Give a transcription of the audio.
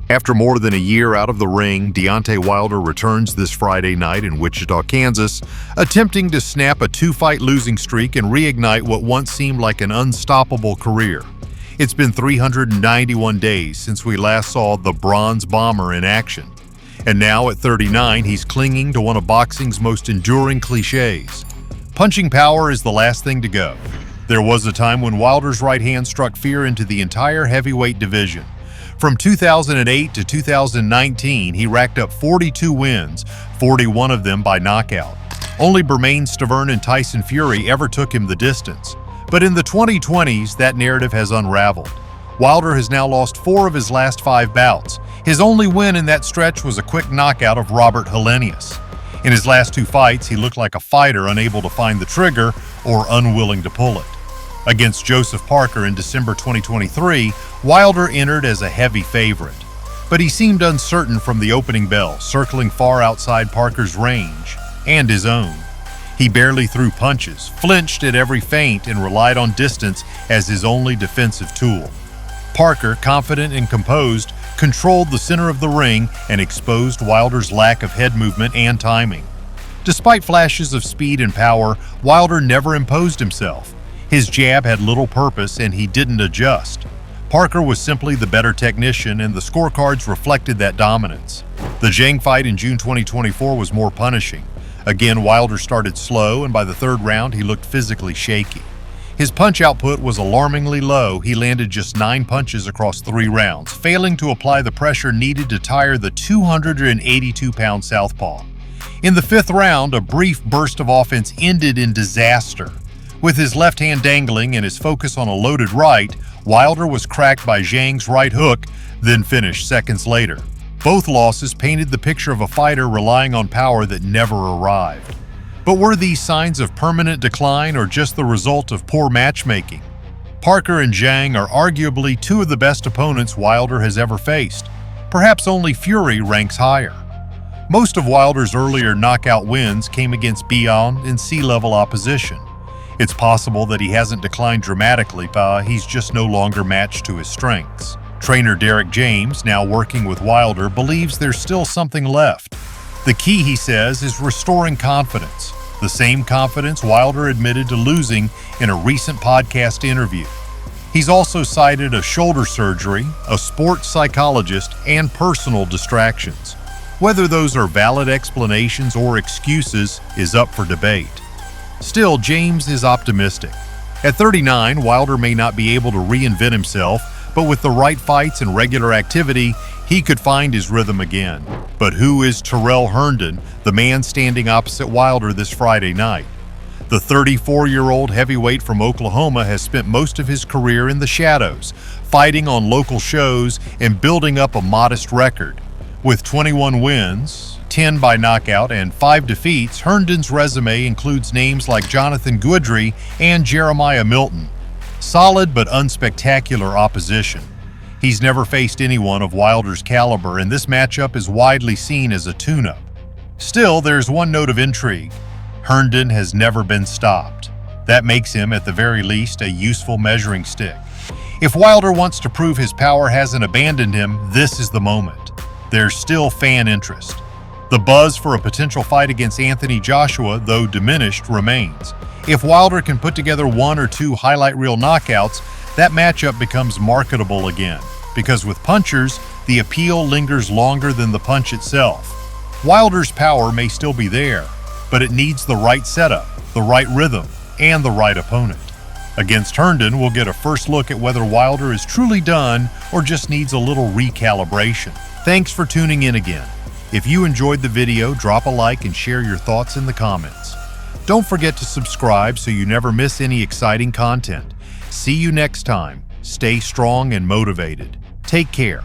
After more than a year out of the ring, Deontay Wilder returns this Friday night in Wichita, Kansas, attempting to snap a two-fight losing streak and reignite what once seemed like an unstoppable career. It's been 391 days since we last saw the Bronze Bomber in action. And now at 39, he's clinging to one of boxing's most enduring cliches. Punching power is the last thing to go. There was a time when Wilder's right hand struck fear into the entire heavyweight division. From 2008 to 2019, he racked up 42 wins, 41 of them by knockout. Only Bermane Stiverne and Tyson Fury ever took him the distance. But in the 2020s, that narrative has unraveled. Wilder has now lost 4 of his last 5 bouts. His only win in that stretch was a quick knockout of Robert Helenius. In his last 2 fights, he looked like a fighter unable to find the trigger or unwilling to pull it. Against Joseph Parker in December 2023, Wilder entered as a heavy favorite. But he seemed uncertain from the opening bell, circling far outside Parker's range and his own. He barely threw punches, flinched at every feint, and relied on distance as his only defensive tool. Parker, confident and composed, controlled the center of the ring and exposed Wilder's lack of head movement and timing. Despite flashes of speed and power, Wilder never imposed himself. His jab had little purpose and he didn't adjust. Parker was simply the better technician and the scorecards reflected that dominance. The Zhang fight in June 2024 was more punishing. Again, Wilder started slow and by the 3rd round he looked physically shaky. His punch output was alarmingly low. He landed just 9 punches across 3 rounds, failing to apply the pressure needed to tire the 282-pound southpaw. In the 5th round, a brief burst of offense ended in disaster. With his left hand dangling and his focus on a loaded right, Wilder was cracked by Zhang's right hook, then finished seconds later. Both losses painted the picture of a fighter relying on power that never arrived. But were these signs of permanent decline or just the result of poor matchmaking? Parker and Zhang are arguably 2 of the best opponents Wilder has ever faced. Perhaps only Fury ranks higher. Most of Wilder's earlier knockout wins came against B.O.N. and C-level opposition. It's possible that he hasn't declined dramatically, but he's just no longer matched to his strengths. Trainer Derrick James, now working with Wilder, believes there's still something left. The key, he says, is restoring confidence, the same confidence Wilder admitted to losing in a recent podcast interview. He's also cited a shoulder surgery, a sports psychologist, and personal distractions. Whether those are valid explanations or excuses is up for debate. Still, James is optimistic. At 39, Wilder may not be able to reinvent himself, but with the right fights and regular activity, he could find his rhythm again. But who is Tyrrell Herndon, the man standing opposite Wilder this Friday night? The 34-year-old heavyweight from Oklahoma has spent most of his career in the shadows, fighting on local shows and building up a modest record. With 21 wins, 10 by knockout, and 5 defeats, Herndon's resume includes names like Jonathan Guidry and Jeremiah Milton. Solid but unspectacular opposition. He's never faced anyone of Wilder's caliber, and this matchup is widely seen as a tune-up. Still, there's one note of intrigue. Herndon has never been stopped. That makes him, at the very least, a useful measuring stick. If Wilder wants to prove his power hasn't abandoned him, this is the moment. There's still fan interest. The buzz for a potential fight against Anthony Joshua, though diminished, remains. If Wilder can put together 1 or 2 highlight reel knockouts, that matchup becomes marketable again. Because with punchers, the appeal lingers longer than the punch itself. Wilder's power may still be there, but it needs the right setup, the right rhythm, and the right opponent. Against Herndon, we'll get a first look at whether Wilder is truly done or just needs a little recalibration. Thanks for tuning in again. If you enjoyed the video, drop a like and share your thoughts in the comments. Don't forget to subscribe so you never miss any exciting content. See you next time. Stay strong and motivated. Take care.